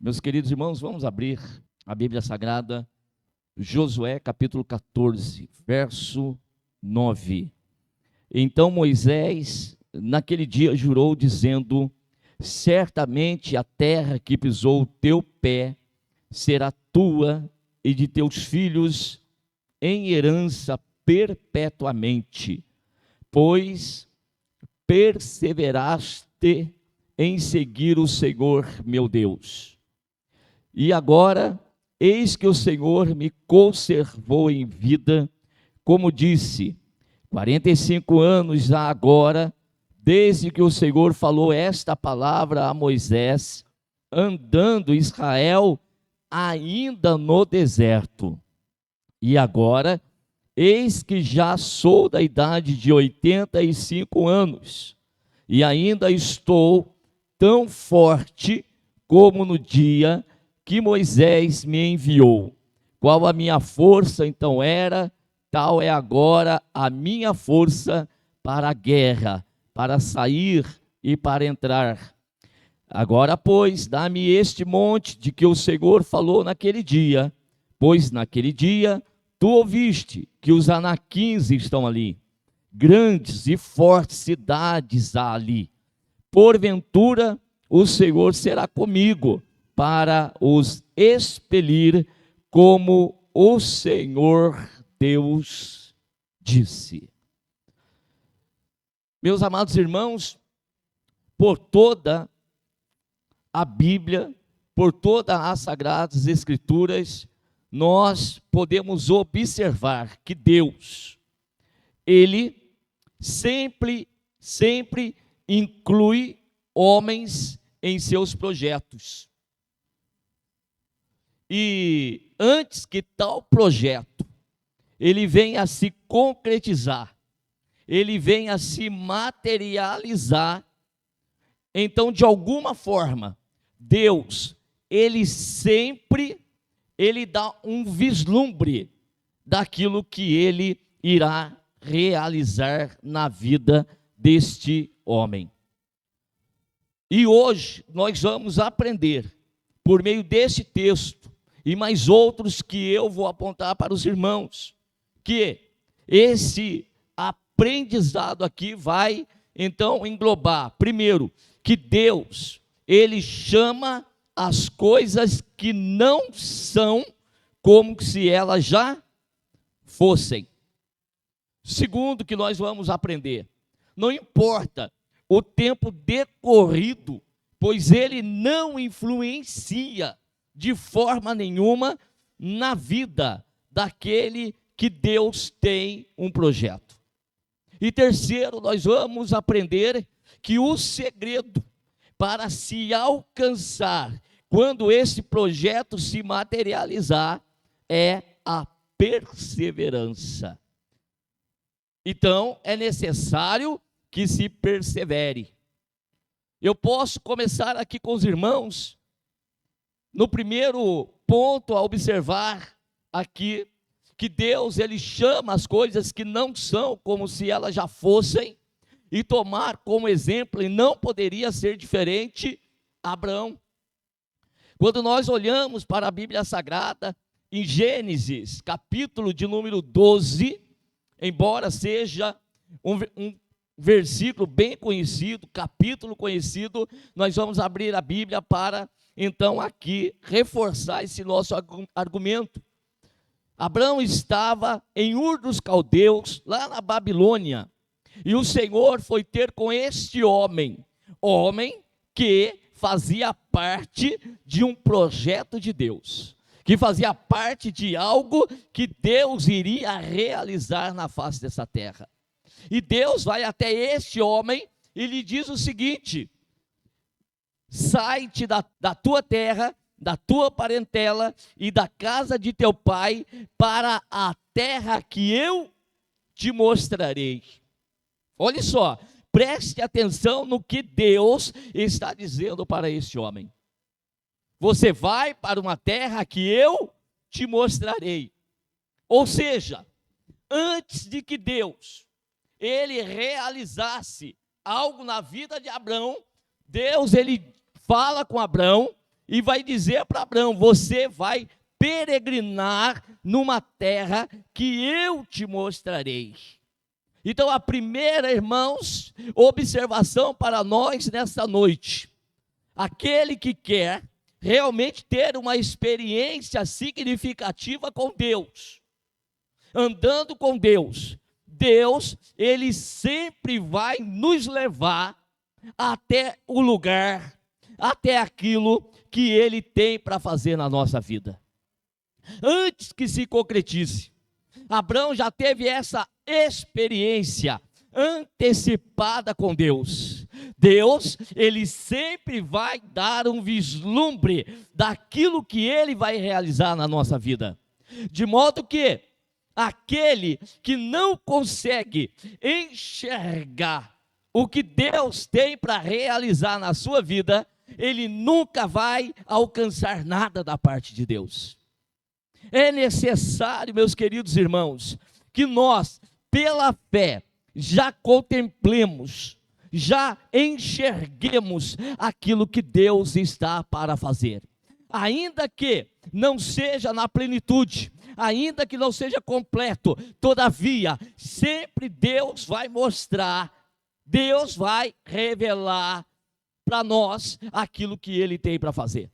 Meus queridos irmãos, vamos abrir a Bíblia Sagrada, Josué capítulo 14, verso 9. Então Moisés, naquele dia, jurou, dizendo: certamente a terra que pisou o teu pé será tua e de teus filhos em herança perpetuamente, pois perseveraste em seguir o Senhor meu Deus. E agora, eis que o Senhor me conservou em vida, como disse, 45 anos há agora, desde que o Senhor falou esta palavra a Moisés, andando Israel ainda no deserto. E agora, eis que já sou da idade de 85 anos, e ainda estou tão forte como no dia que Moisés me enviou. Qual a minha força então era, tal é agora a minha força para a guerra, para sair e para entrar. Agora, pois, dá-me este monte de que o Senhor falou naquele dia, pois naquele dia tu ouviste que os anaquins estão ali, grandes e fortes cidades há ali. Porventura o Senhor será comigo para os expelir, como o Senhor Deus disse. Meus amados irmãos, por toda a Bíblia, por todas as Sagradas Escrituras, nós podemos observar que Deus, Ele sempre inclui homens em seus projetos. E antes que tal projeto ele venha a se concretizar, ele venha a se materializar, então de alguma forma Deus, ele dá um vislumbre daquilo que ele irá realizar na vida deste homem. E hoje nós vamos aprender, por meio deste texto, e mais outros que eu vou apontar para os irmãos, que esse aprendizado aqui vai, então, englobar, primeiro, que Deus, Ele chama as coisas que não são como se elas já fossem. Segundo, que nós vamos aprender, não importa o tempo decorrido, pois ele não influencia de forma nenhuma na vida daquele que Deus tem um projeto. E terceiro, nós vamos aprender que o segredo para se alcançar, quando esse projeto se materializar, é a perseverança. Então, é necessário que se persevere. Eu posso começar aqui com os irmãos, no primeiro ponto a observar aqui, que Deus, ele chama as coisas que não são como se elas já fossem, e tomar como exemplo, e não poderia ser diferente, Abraão. Quando nós olhamos para a Bíblia Sagrada, em Gênesis, capítulo de número 12, embora seja um versículo bem conhecido, capítulo conhecido, nós vamos abrir a Bíblia para, então, aqui, reforçar esse nosso argumento. Abraão estava em Ur dos Caldeus, lá na Babilônia, e o Senhor foi ter com este homem que fazia parte de um projeto de Deus, que fazia parte de algo que Deus iria realizar na face dessa terra. E Deus vai até este homem e lhe diz o seguinte: sai-te da tua terra, da tua parentela e da casa de teu pai, para a terra que eu te mostrarei. Olha só, preste atenção no que Deus está dizendo para este homem. Você vai para uma terra que eu te mostrarei. Ou seja, antes de que Deus, ele realizasse algo na vida de Abraão, Deus, ele fala com Abraão e vai dizer para Abraão: você vai peregrinar numa terra que eu te mostrarei. Então a primeira, irmãos, observação para nós nesta noite: aquele que quer realmente ter uma experiência significativa com Deus, andando com Deus, Ele sempre vai nos levar até o lugar, até aquilo que Ele tem para fazer na nossa vida. Antes que se concretize, Abraão já teve essa experiência antecipada com Deus. Deus, Ele sempre vai dar um vislumbre daquilo que Ele vai realizar na nossa vida. De modo que aquele que não consegue enxergar o que Deus tem para realizar na sua vida, ele nunca vai alcançar nada da parte de Deus. É necessário, meus queridos irmãos, que nós, pela fé, já contemplemos, já enxerguemos aquilo que Deus está para fazer. Ainda que não seja na plenitude, ainda que não seja completo, todavia, sempre Deus vai mostrar, Deus vai revelar para nós aquilo que Ele tem para fazer.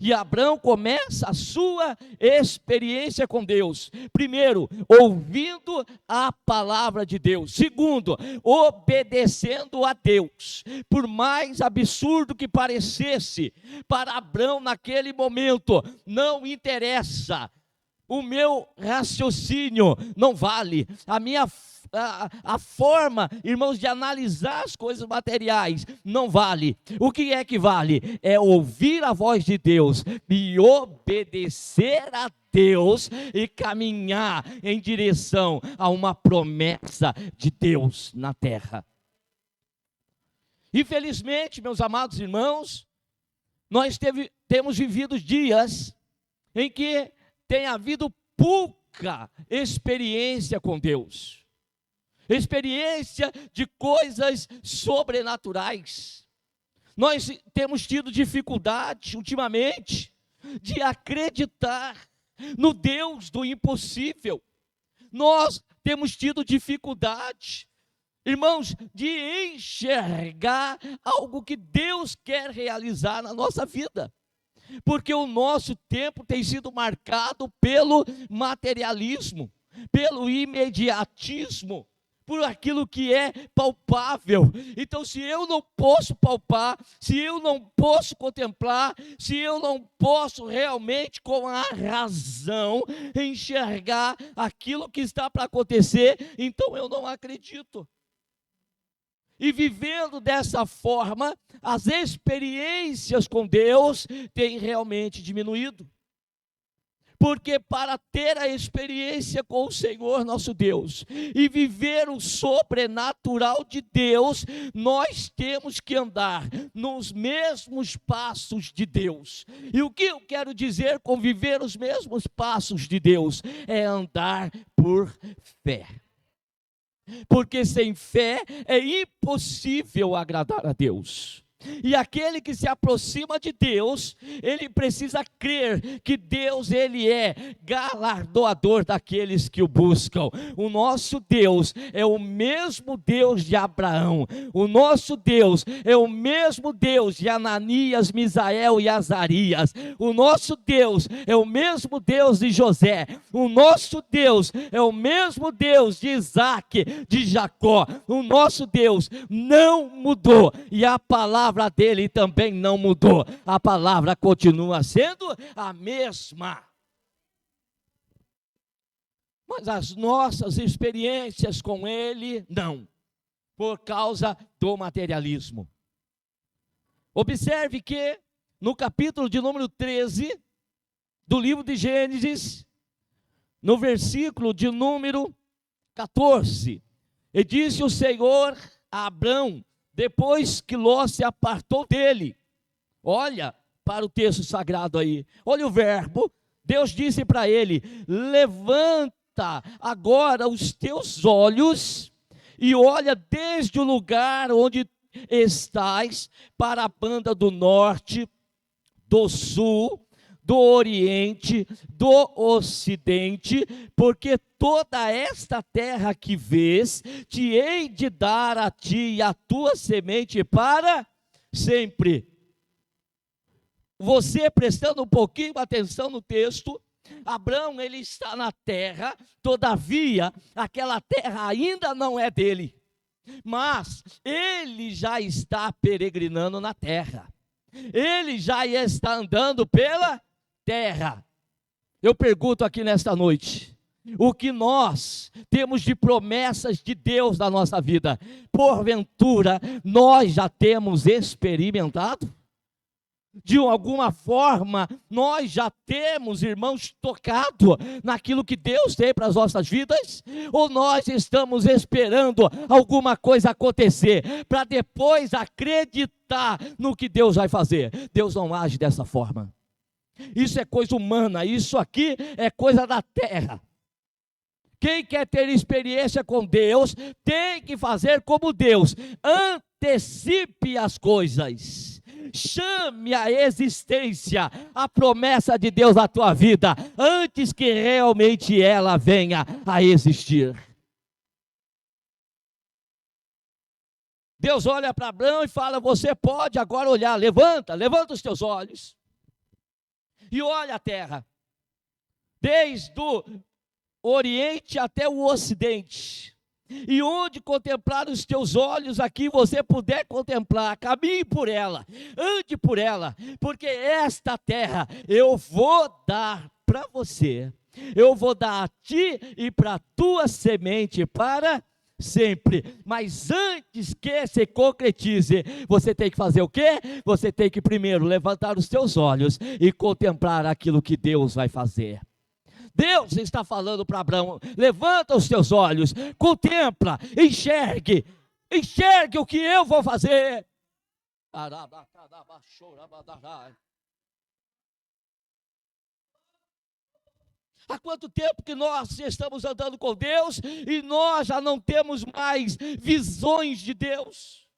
E Abraão começa a sua experiência com Deus. Primeiro, ouvindo a palavra de Deus. Segundo, obedecendo a Deus. Por mais absurdo que parecesse para Abraão naquele momento, não interessa. O meu raciocínio não vale. A forma, irmãos, de analisar as coisas materiais não vale. O que é que vale? É ouvir a voz de Deus e obedecer a Deus e caminhar em direção a uma promessa de Deus na terra. Infelizmente, meus amados irmãos, nós temos vivido dias em que tem havido pouca experiência com Deus. Experiência de coisas sobrenaturais. Nós temos tido dificuldade ultimamente de acreditar no Deus do impossível. Nós temos tido dificuldade, irmãos, de enxergar algo que Deus quer realizar na nossa vida. Porque o nosso tempo tem sido marcado pelo materialismo, pelo imediatismo, por aquilo que é palpável. Então, se eu não posso palpar, se eu não posso contemplar, se eu não posso realmente com a razão enxergar aquilo que está para acontecer, então eu não acredito. E vivendo dessa forma, as experiências com Deus têm realmente diminuído. Porque para ter a experiência com o Senhor nosso Deus e viver o sobrenatural de Deus, nós temos que andar nos mesmos passos de Deus. E o que eu quero dizer com viver os mesmos passos de Deus? É andar por fé. Porque sem fé é impossível agradar a Deus. E aquele que se aproxima de Deus, ele precisa crer que Deus, ele é galardoador daqueles que o buscam. O nosso Deus é o mesmo Deus de Abraão. O nosso Deus é o mesmo Deus de Ananias, Misael e Azarias. O nosso Deus é o mesmo Deus de José. O nosso Deus é o mesmo Deus de Isaac, de Jacó. O nosso Deus não mudou e a palavra dele também não mudou. A palavra continua sendo a mesma. Mas as nossas experiências com ele, não. Por causa do materialismo. Observe que no capítulo de número 13 do livro de Gênesis, no versículo de número 14, e disse o Senhor a Abrão, depois que Ló se apartou dele. Olha para o texto sagrado aí, olha o verbo. Deus disse para ele: levanta agora os teus olhos e olha desde o lugar onde estás para a banda do norte, do sul, do oriente, do ocidente, porque toda esta terra que vês, te hei de dar a ti e a tua semente para sempre. Você prestando um pouquinho atenção no texto, Abraão, ele está na terra, todavia, aquela terra ainda não é dele, mas ele já está peregrinando na terra, ele já está andando pela terra. Eu pergunto aqui nesta noite, o que nós temos de promessas de Deus na nossa vida, porventura, nós já temos experimentado? De alguma forma, nós já temos, irmãos, tocado naquilo que Deus tem para as nossas vidas? Ou nós estamos esperando alguma coisa acontecer, para depois acreditar no que Deus vai fazer? Deus não age dessa forma. Isso é coisa humana, isso aqui é coisa da terra. Quem quer ter experiência com Deus, tem que fazer como Deus. Antecipe as coisas. Chame a existência a promessa de Deus na tua vida, antes que realmente ela venha a existir. Deus olha para Abraão e fala: você pode agora olhar, levanta os teus olhos, e olha a terra, desde o oriente até o ocidente, e onde contemplar os teus olhos aqui você puder contemplar, caminhe por ela, ande por ela, porque esta terra eu vou dar para você, eu vou dar a ti e para a tua semente para sempre. Mas antes que se concretize, você tem que fazer o quê? Você tem que primeiro levantar os teus olhos e contemplar aquilo que Deus vai fazer. Deus está falando para Abraão: levanta os teus olhos, contempla, enxergue o que eu vou fazer. Há quanto tempo que nós estamos andando com Deus e nós já não temos mais visões de Deus?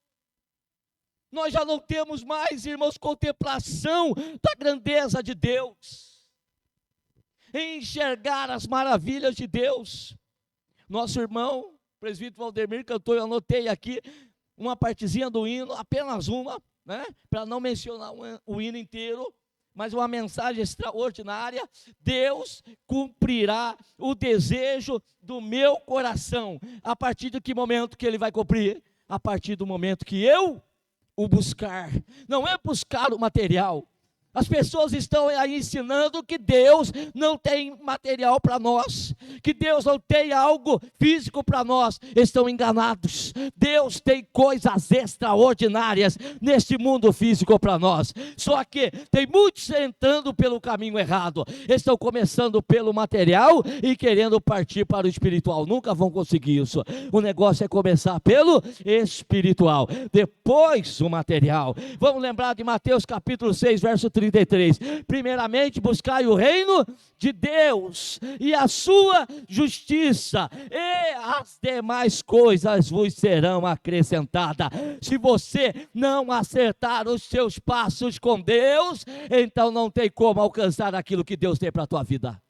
Nós já não temos mais, irmãos, contemplação da grandeza de Deus, enxergar as maravilhas de Deus. Nosso irmão, presbítero Valdemir, cantou, eu anotei aqui uma partezinha do hino, apenas uma, né, para não mencionar o hino inteiro, mas uma mensagem extraordinária. Deus cumprirá o desejo do meu coração. A partir de que momento que Ele vai cumprir? A partir do momento que eu o buscar. Não é buscar o material. As pessoas estão aí ensinando que Deus não tem material para nós, que Deus não tem algo físico para nós. Estão enganados. Deus tem coisas extraordinárias neste mundo físico para nós. Só que tem muitos entrando pelo caminho errado. Estão começando pelo material e querendo partir para o espiritual. Nunca vão conseguir isso. O negócio é começar pelo espiritual, depois o material. Vamos lembrar de Mateus capítulo 6, verso 33. Primeiramente buscai o reino de Deus e a sua justiça, e as demais coisas vos serão acrescentadas. Se você não acertar os seus passos com Deus, então não tem como alcançar aquilo que Deus tem para a tua vida.